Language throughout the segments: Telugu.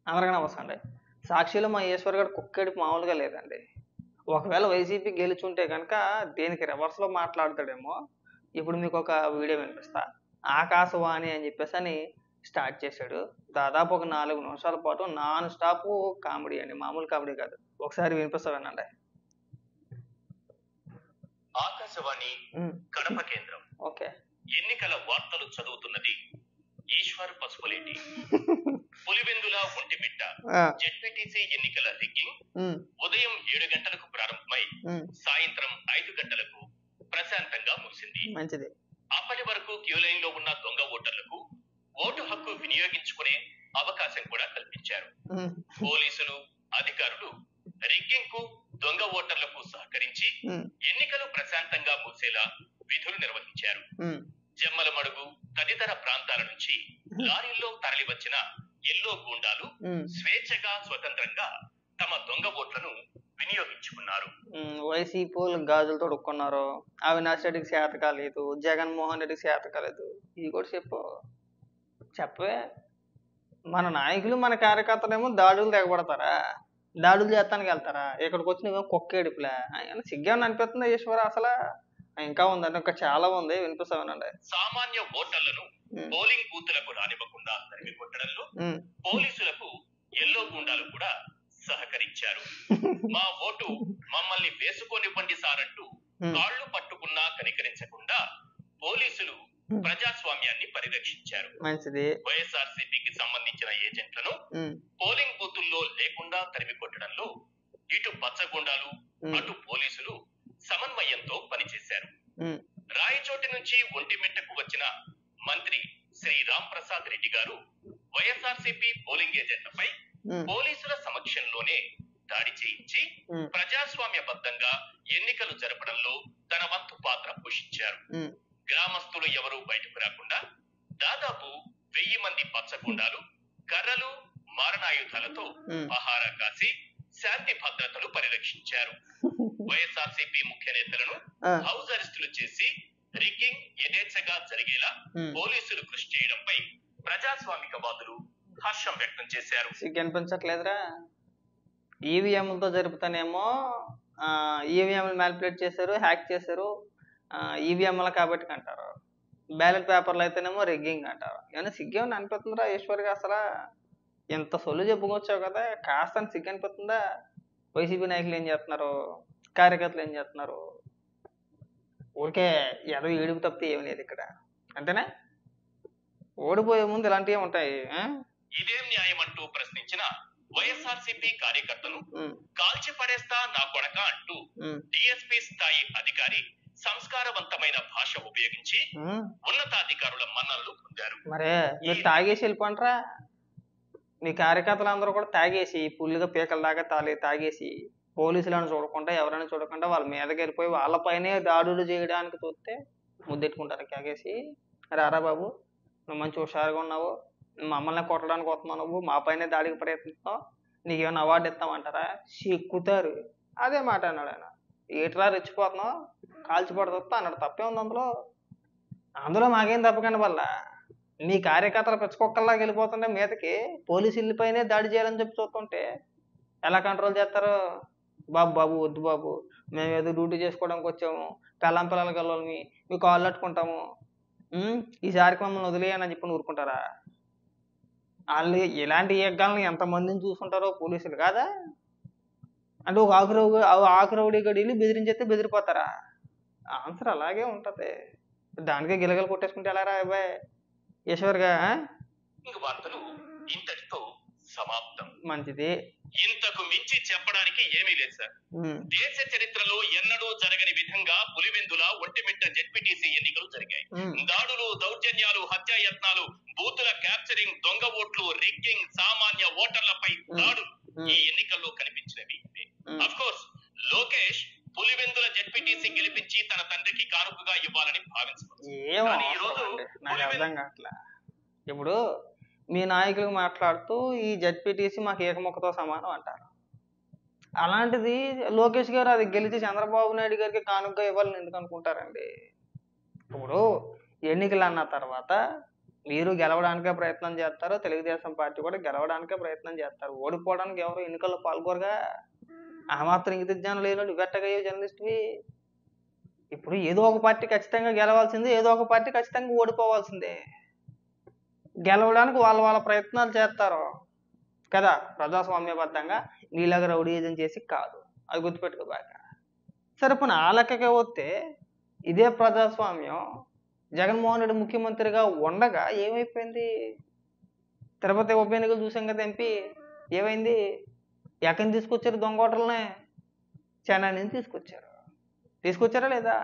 అందరికీ నమస్తే అండి. సాక్షిలో మా ఈశ్వర్ గారు కుక్కేడుపు మామూలుగా లేదండి. ఒకవేళ వైసీపీ గెలుచుంటే గనక దీనికి రివర్స్‌లో మాట్లాడతాడేమో. ఇప్పుడు మీకొక వీడియో వినిపిస్తా. 'ఆకాశవాణి' అని చెప్పేసని స్టార్ట్ చేశాడు. దాదాపు ఒక 4 నిమిషాల పాటు నాన్ స్టాపు కామెడీ అండి. మామూలు కామెడీ కాదు. ఒకసారి వినిపిస్తా వినండి. ఆకాశవాణి కడప కేంద్రం. ఓకే. ఎన్నికల వార్తలు చదువుతున్నది ఈశ్వర్ పసుపులేటి. పులివెందుల ఒంటిమిట్ట జెడ్పీటీసీ ఎన్నికల రిగ్గింగ్ ఉదయం 7 గంటలకు ప్రారంభమై సాయంత్రం 5 గంటలకు ప్రశాంతంగా ముగిసింది. మంచిది. అప్పటి వరకు క్యూ లైన్ లో ఉన్న దొంగ ఓటర్లకు ఓటు హక్కు వినియోగించుకునే అవకాశం కూడా కల్పించారు. పోలీసులు, అధికారులు రిగ్గింగ్ కు, దొంగ ఓటర్లకు సహకరించి ఎన్నికలు ప్రశాంతంగా ముగిసేలా విధులు నిర్వహించారు. జమ్మలమడుగు తదితర ప్రాంతాల నుంచి లారీల్లో తరలి వచ్చిన ఎల్లో గూండాలు స్వేచ్ఛగా, స్వతంత్రంగా తమ దొంగ ఓట్లను వినియోగించుకున్నారు. వైసీపీ గాజులు తొడుక్కున్నారు. అవినాష్ రెడ్డికి చేత కాలేదు, జగన్మోహన్ రెడ్డికి చేత కాలేదు. ఇది కూడా చెప్పవే. మన నాయకులు, మన కార్యకర్తలేమో దాడులు తెగబడతారా, దాడులు చేస్తానికి వెళ్తారా? ఇక్కడికి వచ్చిన కుక్కేడుపులే. సిగ్గేమని అనిపిస్తుందా ఈశ్వర? అసలు ఇంకా ఉందండి, ఇంకా చాలా ఉంది, వినిపిస్తామనండి. సామాన్య ఓటర్లను పోలింగ్ బూతులకు రానివ్వకుండా తరిమి కొట్టడంలో పోలీసులకు ఎల్లో గుండాలు కూడా సహకరించారు. మా ఓటు మమ్మల్ని వేసుకోనివ్వండి సార్ అంటూ కాళ్లు పట్టుకున్నా కనికరించకుండా పోలీసులు ప్రజాస్వామ్యాన్ని పరిరక్షించారు. వైఎస్ఆర్సీపీకి సంబంధించిన ఏజెంట్లను పోలింగ్ బూతుల్లో లేకుండా తరిమి కొట్టడంలో ఇటు పచ్చగుండాలు, అటు పోలీసులు సమన్వయంతో పనిచేశారు. రాయచోటి నుంచి ఒంటిమిట్టకు వచ్చిన మంత్రి శ్రీ రామ్ ప్రసాద్ రెడ్డి గారు వైఎస్ఆర్సీపీ పోలింగ్ ఏజెంట్లపై పోలీసుల సమక్షంలోనే దాడి చేయించి ప్రజాస్వామ్యబద్ధంగా ఎన్నికలు జరపడంలో తన వంతు పాత్ర పోషించారు. గ్రామస్తులు ఎవరూ బయటకు రాకుండా దాదాపు 1000 మంది పచ్చగుండాలు కర్రలు, మారణాయుధాలతో పహారా కాసి శాంతి భద్రతలు పరిరక్షించారు. వైఎస్ఆర్సీపీ ముఖ్య నేతలను హౌస్ అరెస్టులు చేసి రిగ్గింగ్ యథేచ్ఛగా జరిగేలా పోలీసులు కృషి చేయడంపై ప్రజాస్వామికవాదులు హర్షం వ్యక్తం చేశారు. సిగ్గనిపించట్లేదురా? ఈవీఎంలతో జరుపుతానేమో ఈవీఎంలు మ్యానిపులేట్ చేశారు, హ్యాక్ చేశారు, ఈవీఎంలు కాబట్టి అంటారు. బ్యాలెట్ పేపర్లు అయితేనేమో రిగ్గింగ్ అంటారు. ఏమన్నా సిగ్గేమని అనిపిస్తుందిరా ఈశ్వర్గా? అసలు ఎంత సొల్లు చెప్పుకొచ్చావు కదా, కాస్త సిగ్గు అనిపిస్తుందా? వైసీపీ నాయకులు ఏం చేస్తున్నారు, కార్యకర్తలు ఏం చేస్తున్నారు? ఊరికే ఏదో ఏడుపు తప్పితే ఏమి లేదు ఇక్కడ, అంతేనా? ఓడిపోయే ముందు ఇలాంటివి ఉంటాయి. ఇదేం న్యాయం అంటూ ప్రశ్నించిన వైఎస్ఆర్సీపీ కార్యకర్తను కాల్చి పడేస్తా నా కొడక అంటూ డిఎస్పీ స్థాయి అధికారి సంస్కారవంతమైన భాష ఉపయోగించి ఉన్నతాధికారుల మన్ననలు పొందారు. మరే మీరు తాగేసి వెళ్ళిపోండ్రా. మీ కార్యకర్తలు అందరూ కూడా తాగేసి పుల్లుగా పీకల దాకా తాగేసి పోలీసులను చూడకుండా, ఎవరైనా చూడకుండా వాళ్ళ మీదకి వెళ్ళిపోయి వాళ్ళపైనే దాడులు చేయడానికి చూస్తే ముద్దెట్టుకుంటారు తాగేసి. రారా బాబు, నువ్వు మంచి హుషారుగా ఉన్నావు, మమ్మల్ని కొట్టడానికి వస్తున్నావు, నువ్వు మా పైన దాడికి ప్రయత్నిస్తావు, నీకేమైనా అవార్డు ఇస్తామంటారా? సిక్కుతారు. అదే మాట అన్నాడు ఆయన. ఏట్రా రెచ్చిపోతున్నావు, కాల్చిపడుతా అన్నాడు. తప్పే ఉంది అందులో మాకేం తప్పకండి. వల్ల మీ కార్యకర్తలు పెచ్చుకొక్కల్లాగా వెళ్ళిపోతుంటే మీదకి పోలీసులపైనే దాడి చేయాలని చెప్పి చూస్తుంటే ఎలా కంట్రోల్ చేస్తారు? బాబు వద్దు బాబు, మేము ఏదో డ్యూటీ చేసుకోవడానికి వచ్చాము, పిల్లల గల్లని మీ కాళ్ళు అట్టుకుంటాము, ఈసారికి మమ్మల్ని వదిలేయని చెప్పి ఊరుకుంటారా? వాళ్ళు ఇలాంటి యజ్ఞాలను ఎంతమందిని చూసుకుంటారో పోలీసులు కాదా? అంటే ఒక ఆకురవుడి గడిని బెదిరించేస్తే బెదిరిపోతారా? ఆన్సర్ అలాగే ఉంటుంది. దానికే గిలగలు కొట్టేసుకుంటే ఎలా రా అబ్బాయి ఈశ్వర్గా? వార్తలు ఇంతటితో సమాప్తం. మంచిది. ఇంతకు మించి చెప్పడానికి ఏమీ లేదు సార్. దేశ చరిత్రలో ఎన్నడూ జరగని విధంగా పులివెందుల ఒంటిమిట్ట జెడ్పీటీసీ ఎన్నికలు జరిగాయి. దాడులు, దౌర్జన్యాలు, హత్యాయత్నాలు, బూతుల క్యాప్చరింగ్, దొంగ ఓట్లు, రిగ్గింగ్, సామాన్య ఓటర్లపై దాడులు ఈ ఎన్నికల్లో కనిపించినవి. Of course Lokesh Pulivendula ZPTC గెలిపించి తన తండ్రికి కానుకగా ఇవ్వాలని భావించవచ్చు. ఇప్పుడు మీ నాయకులు మాట్లాడుతూ ఈ జెడ్పీటీసీ మాకు ఏకముఖతో సమానం అంటారు. అలాంటిది లోకేష్ గారు అది గెలిచి చంద్రబాబు నాయుడు గారికి కానుకగా ఇవ్వాలని ఎందుకు అనుకుంటారండి? ఇప్పుడు ఎన్నికలు అన్న తర్వాత మీరు గెలవడానికే ప్రయత్నం చేస్తారు, తెలుగుదేశం పార్టీ కూడా గెలవడానికే ప్రయత్నం చేస్తారు. ఓడిపోవడానికి ఎవరు ఎన్నికల్లో పాల్గొరగా. ఆ మాత్రం ఇంగిత జ్ఞానం లేనోడు వెట్టగయ్యే జర్నలిస్ట్వి. ఇప్పుడు ఏదో ఒక పార్టీ ఖచ్చితంగా గెలవాల్సిందే, ఏదో ఒక పార్టీ ఖచ్చితంగా ఓడిపోవాల్సిందే. గెలవడానికి వాళ్ళ వాళ్ళ ప్రయత్నాలు చేస్తారు కదా, ప్రజాస్వామ్యబద్ధంగా నీలాగా రౌడీజం చేసి కాదు. అది గుర్తుపెట్టుకోబాక. సరే పోనీ ఆ లెక్కకే వస్తే ఇదే ప్రజాస్వామ్యం జగన్మోహన్ రెడ్డి ముఖ్యమంత్రిగా ఉండగా ఏమైపోయింది? తిరుపతి ఉప ఎన్నికలు చూసాం కదా, ఎంపీ ఏమైంది? ఎక్కడి నుంచి తీసుకొచ్చారు దొంగ ఓటర్లనే? చెన్నై నుంచి తీసుకొచ్చారా లేదా?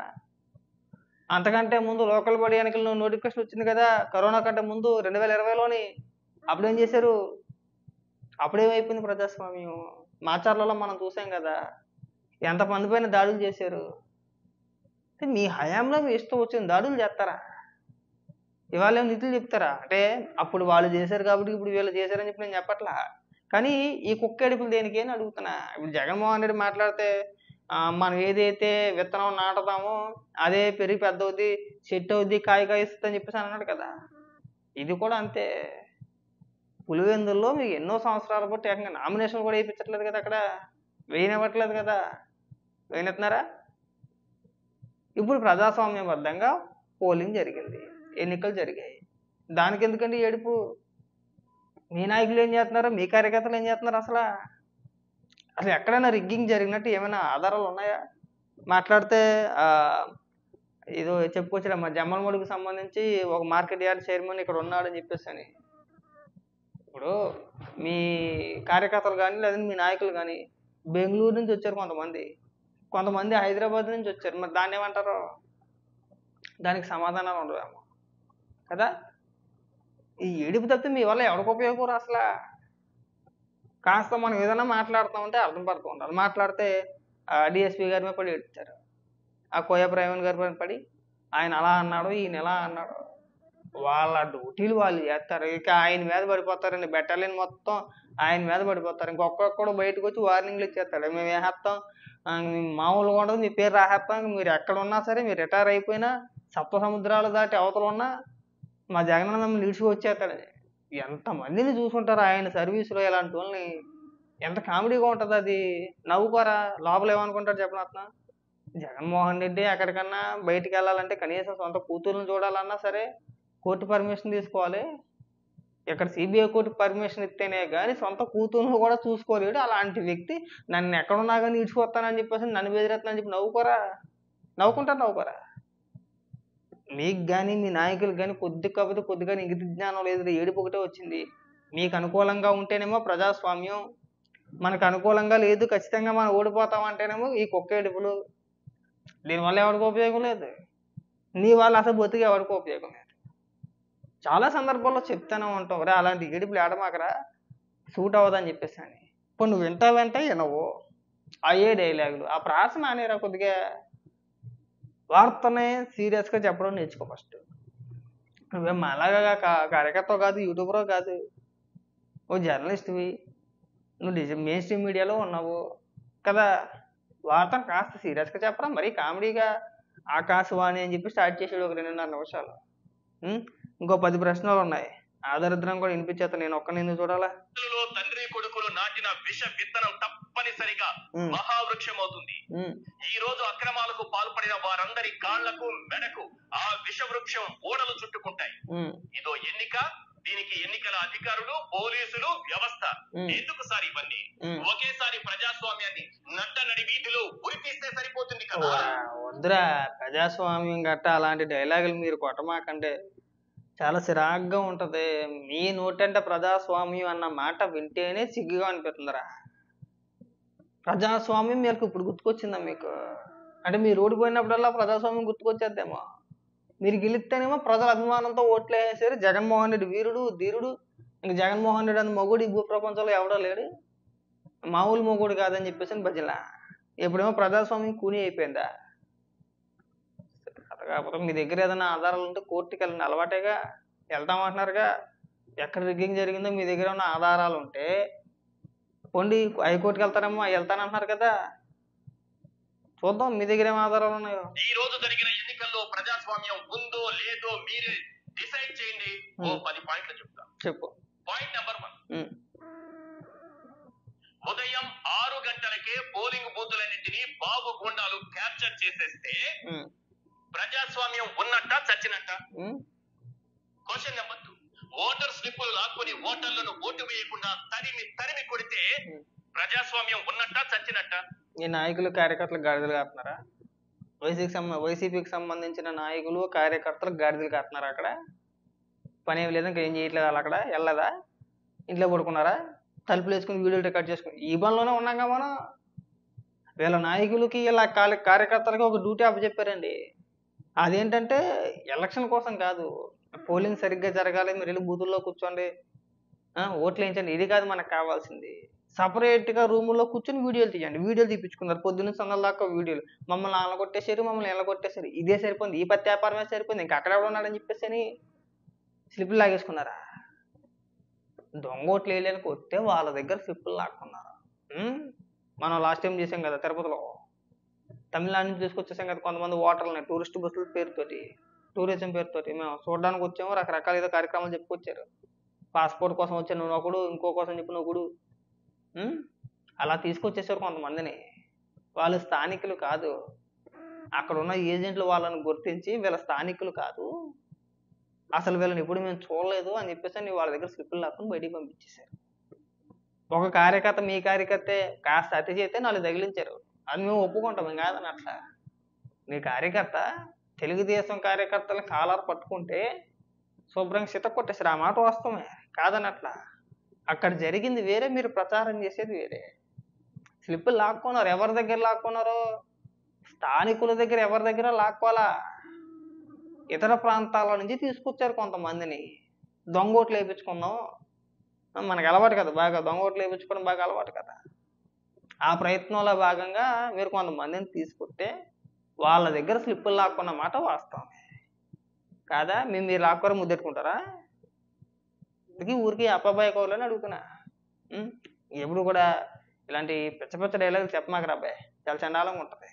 అంతకంటే ముందు లోకల్ బాడీ ఎన్నికల్లో నోటిఫికేషన్ వచ్చింది కదా, కరోనా కంటే ముందు 2020లోని. అప్పుడేం చేశారు? అప్పుడేమైపోయింది ప్రజాస్వామ్యం? మాచర్లలో మనం చూసాం కదా, ఎంతమంది పైన దాడులు చేశారు. మీ హయాంలో మీ ఇష్టం వచ్చిన దాడులు చేస్తారా? ఇవాళ ఏం నిధులు చెప్తారా? అంటే అప్పుడు వాళ్ళు చేశారు కాబట్టి ఇప్పుడు వీళ్ళు చేశారని చెప్పి నేను చెప్పట్లా, కానీ ఈ కుక్క ఎడుపులు దేనికి అని అడుగుతున్నా. ఇప్పుడు జగన్మోహన్ రెడ్డి మాట్లాడితే మనం ఏదైతే విత్తనం నాటుతామో అదే పెరిగి పెద్ద అవుద్ది, చెట్టు అవుద్ది, కాయ కాయిస్తుంది అని చెప్పేసి అన్నాడు కదా. ఇది కూడా అంతే. పులివెందుల్లో మీకు ఎన్నో సంవత్సరాల బట్టి ఏకంగా నామినేషన్ కూడా వేయించట్లేదు కదా, అక్కడ వేయనివ్వట్లేదు కదా. వేయనెత్తున్నారా? ఇప్పుడు ప్రజాస్వామ్యబద్ధంగా పోలింగ్ జరిగింది, ఎన్నికలు జరిగాయి. దానికి ఎందుకండి ఏడుపు? మీ నాయకులు ఏం చేస్తున్నారు, మీ కార్యకర్తలు ఏం చేస్తున్నారు? అసలు ఎక్కడైనా రిగ్గింగ్ జరిగినట్టు ఏమైనా ఆధారాలు ఉన్నాయా? మాట్లాడితే ఏదో చెప్పుకొచ్చా మా జమ్మలమడుగుకు సంబంధించి ఒక మార్కెట్ యార్డ్ చైర్మన్ ఇక్కడ ఉన్నాడని చెప్పేసి అని. ఇప్పుడు మీ కార్యకర్తలు కానీ లేదంటే మీ నాయకులు కానీ బెంగళూరు నుంచి వచ్చారు, కొంతమంది హైదరాబాద్ నుంచి వచ్చారు. మరి దాన్ని ఏమంటారు? దానికి సమాధానాలు ఉండవేమో కదా. ఈ ఏడుపు తప్పితే మీ వల్ల ఎవరికి ఉపయోగపడరు అసలు. కాస్త మనం ఏదైనా మాట్లాడుతామంటే అర్థం పడుతూ ఉండాలి. మాట్లాడితే డిఎస్పీ గారి మీద పడి ఏడుస్తారు, ఆ కోయ ప్రవీణ్ గారి మీద పడి ఆయన అలా అన్నాడు, ఈయన ఎలా అన్నాడు. వాళ్ళ డ్యూటీలు వాళ్ళు చేస్తారు, ఇక ఆయన మీద పడిపోతారండి. బెటాలియన్ మొత్తం ఆయన మీద పడిపోతారు. ఇంకొక్కడు బయటకు వచ్చి వార్నింగ్లు ఇచ్చేస్తాడు, మేము వేసేస్తాం, మామూలుగా ఉండదు, మీ పేరు రాసేస్తాం, మీరు ఎక్కడ ఉన్నా సరే, మీరు రిటైర్ అయిపోయినా సప్త సముద్రాలు దాటి అవతల ఉన్నా మా జగన్ మిమ్మల్ని నిలిచి వచ్చేస్తాడని. ఎంతమందిని చూసుకుంటారు ఆయన సర్వీసులో ఇలాంటి వాళ్ళని. ఎంత కామెడీగా ఉంటుంది అది. నవ్వుకోరా? లోపల ఏమనుకుంటారు చెప్పనట్నా? జగన్మోహన్ రెడ్డి ఎక్కడికన్నా బయటికి వెళ్ళాలంటే కనీసం సొంత కూతుర్ని చూడాలన్నా సరే కోర్టు పర్మిషన్ తీసుకోవాలి. ఇక్కడ సిబిఐ కోర్టు పర్మిషన్ ఇస్తేనే కానీ సొంత కూతుర్ని కూడా చూసుకోలేడు. అలాంటి వ్యక్తి నన్ను ఎక్కడున్నా కానీ ఈడ్చుకొస్తానని చెప్పేసి నన్ను బెదిరేస్తానని చెప్పి నవ్వుకోరా? మీకు కానీ మీ నాయకులకు కానీ కాకపోతే కొద్దిగా ఇంగిత జ్ఞానం లేదు, ఏడుపు ఒకటే వచ్చింది. మీకు అనుకూలంగా ఉంటేనేమో ప్రజాస్వామ్యం, మనకు అనుకూలంగా లేదు ఖచ్చితంగా మనం ఓడిపోతామంటేనేమో ఈ కుక్క ఏడుపులు. దీనివల్ల ఎవరికి ఉపయోగం లేదు, నీ వల్ల అసలు బతికి ఎవరికి ఉపయోగం లేదు. చాలా సందర్భాల్లో చెప్తానే ఉంటాం, రా అలాంటి ఏడుపులు ఏడమాకరా, సూట్ అవ్వదని చెప్పేసి అని. ఇప్పుడు నువ్వు వింటావంటే వినవు, అయ్యే డైలాగులు. ఆ ప్రాసన అనేరా కొద్దిగా. వార్తనే సీరియస్గా చెప్పడం నేర్చుకో ఫస్ట్. నువ్వేం అలాగా కార్యకర్త కాదు, యూట్యూబరో కాదు, ఓ జర్నలిస్ట్వి, నువ్వు మెయిన్ స్ట్రీమ్ మీడియాలో ఉన్నావు కదా. వార్తను కాస్త సీరియస్గా చెప్పరా, మరీ కామెడీగా ఆకాశవాణి అని చెప్పి స్టార్ట్ చేసాడు ఒక 2.5 నిమిషాలు. ఇంకో 10 ప్రశ్నలు ఉన్నాయి, ఆదరిద్రం కూడా వినిపించేత నేను ఒక్కని చూడాలా. తండ్రి కొడుకులు నాటిన విష విత్తనం తప్పనిసరిగా మహావృక్షం అవుతుంది. ఈ రోజు అక్రమాలకు పాల్పడిన వారందరి కాళ్లకు మెడకు ఆ విష వృక్షం ఓడలు చుట్టుకుంటాయి. ఇదో ఎన్నిక, దీనికి ఎన్నికల అధికారులు, పోలీసులు, వ్యవస్థ. ఎందుకు సార్ ఇవన్నీ? ఒకేసారి ప్రజాస్వామ్యాన్ని నడి వీధిలో ఉరిపిస్తే సరిపోతుంది కదా. వద్దురా ప్రజాస్వామ్యం గట్ట అలాంటి డైలాగులు మీరు కొట్టమాకంటే చాలా చిరాగ్గా ఉంటది. మీ నోటంటే ప్రజాస్వామ్యం అన్న మాట వింటేనే సిగ్గుగా అనిపిస్తుందిరా. ప్రజాస్వామ్యం మీకు ఇప్పుడు గుర్తుకొచ్చిందా మీకు? అంటే మీరు ఓడిపోయినప్పుడల్లా ప్రజాస్వామ్యం గుర్తుకొచ్చేద్దేమో. మీరు గెలిస్తేనేమో ప్రజల అభిమానంతో ఓట్లు వేసేసారు, జగన్మోహన్ రెడ్డి వీరుడు ధీరుడు, ఇంక జగన్మోహన్ రెడ్డి అన్న మొగుడు ఈ భూప్రపంచంలో ఎవడో లేడు, మామూలు మొగుడు కాదని చెప్పేసి భజన. ఎప్పుడేమో ప్రజాస్వామ్యం కూని అయిపోయిందా? కాకపోతే మీ దగ్గర ఏదైనా ఆధారాలు ఉంటే కోర్టుకి వెళ్ళండి, అలవాటేగా, వెళ్తామంటున్నారుగా. ఎక్కడ రిగ్గింగ్ జరిగిందో మీ దగ్గర ఉన్న ఆధారాలు ఉంటే పోండి, హైకోర్టుకి వెళ్తానంటున్నారు కదా, చూద్దాం మీ దగ్గర ఏం ఆధారాలు ఉన్నాయో. ఈ రోజు జరిగిన ఎన్నికల్లో ప్రజాస్వామ్యం ఉందో లేదో మీరు డిసైడ్ చేయండి. 10 పాయింట్లు చెప్తా. చెప్పు. పాయింట్ నెంబర్ 1, ఉదయం 6 గంటలకే పోలింగ్ బూతులన్నింటినీ బాబు గుండాలు క్యాప్చర్ చేసేస్తే ప్రజాస్వామ్యం ఉన్నట్ట చచ్చినట్ట? క్వశ్చన్ నెంబర్ 2, ఓటర్ స్లిప్పులు లాక్కుని ఓటర్లను ఓటు వేయకుండా తరిమి కొడితే ప్రజాస్వామ్యం ఉన్నట్ట చచ్చినట్ట? ఈ నాయకులు కార్యకర్తలు గాడిదలు కాస్తున్నారా? వైసీపీకి సంబంధించిన నాయకులు కార్యకర్తలు గాడిదలు కాస్తున్నారా? అక్కడ పని ఏమి లేదు, ఇంకా ఏం చేయట్లేదు. వాళ్ళు అక్కడ వెళ్ళదా? ఇంట్లో పడుకున్నారా? తలుపులు వేసుకుని వీడియోలు రికార్డ్ చేసుకుని ఈ పనిలోనే ఉన్నాగా మనం. వీళ్ళ నాయకులకి ఇలా కార్యకర్తలకి ఒక డ్యూటీ అప్పచెప్పారండి. అదేంటంటే ఎలక్షన్ కోసం కాదు, పోలింగ్ సరిగ్గా జరగాలి, మీరు వెళ్ళి బూతుల్లో కూర్చోండి, ఓట్లు వేయించండి. ఇది కాదు మనకు కావాల్సింది. సపరేట్గా రూముల్లో కూర్చొని వీడియోలు తీయండి. వీడియోలు తీపించుకున్నారు పొద్దున్న సందల దాకా వీడియోలు. మమ్మల్ని వాళ్ళ కొట్టేసారు, మమ్మల్ని ఎలా కొట్టేసారు, ఇదే సరిపోయింది, ఈ పత్తి వ్యాపారమే సరిపోయింది, ఇంకా అక్కడ ఎవడ ఉన్నాడని చెప్పేసి అని స్లిప్లు లాగేసుకున్నారా? దొంగ ఓట్లు వేయలేనికి వస్తే వాళ్ళ దగ్గర స్లిప్లు లాక్కున్నారు. మనం లాస్ట్ టైం చేసాం కదా తిరుపతిలో, తమిళనాడు నుంచి తీసుకొచ్చేసాం కదా కొంతమంది ఓటర్లని టూరిస్ట్ బస్సుల పేరుతోటి, టూరిజం పేరుతోటి. మేము చూడడానికి వచ్చాము, రకరకాల ఏదో కార్యక్రమాలు చెప్పుకొచ్చారు. పాస్పోర్ట్ కోసం వచ్చాను నువ్వు ఒకడు, ఇంకో కోసం చెప్పిన ఒకడు, అలా తీసుకొచ్చేసారు కొంతమందిని. వాళ్ళు స్థానికులు కాదు, అక్కడ ఉన్న ఏజెంట్లు వాళ్ళని గుర్తించి వీళ్ళ స్థానికులు కాదు, అసలు వీళ్ళని ఇప్పుడు మేము చూడలేదు అని చెప్పేసి వాళ్ళ దగ్గర స్లిప్పులు లాక్కుని బయటికి పంపించేశారు. ఒక కార్యకర్త, మీ కార్యకర్తే కాస్త అతి చేస్తే 4 తగిలించారు, అది మేము ఒప్పుకుంటాం, మేము కాదని అట్లా. మీ కార్యకర్త తెలుగుదేశం కార్యకర్తలను కాలర్ పట్టుకుంటే శుభ్రంగా సిత కొట్టేసారు, ఆ మాట వాస్తవమే, కాదని అట్లా. అక్కడ జరిగింది వేరే, మీరు ప్రచారం చేసేది వేరే. స్లిప్పులు లాక్కున్నారు. ఎవరి దగ్గర లాక్కున్నారు? స్థానికుల దగ్గర. ఎవరి దగ్గర లాక్కోవాలా? ఇతర ప్రాంతాల నుంచి తీసుకొచ్చారు కొంతమందిని. దొంగ ఓట్లు వేయించుకున్నాం, మనకు అలవాటు కదా, బాగా దొంగ ఓట్లు వేయించుకోవడం బాగా అలవాటు కదా. ఆ ప్రయత్నంలో భాగంగా మీరు కొంతమందిని తీసుకుంటే వాళ్ళ దగ్గర స్లిప్పులు లాక్కున్న మాట వాస్తవం కాదా? మీరు లాక్కోరా ముద్దెట్టుకుంటారా? ఇది ఊరికి అబ్బాయి కోవాలని అడుగుతున్నా. ఎప్పుడు కూడా ఇలాంటి పిచ్చ డైలాగులు చెప్పమాకరా అబ్బాయి, చాలా చండాలంగా ఉంటుంది.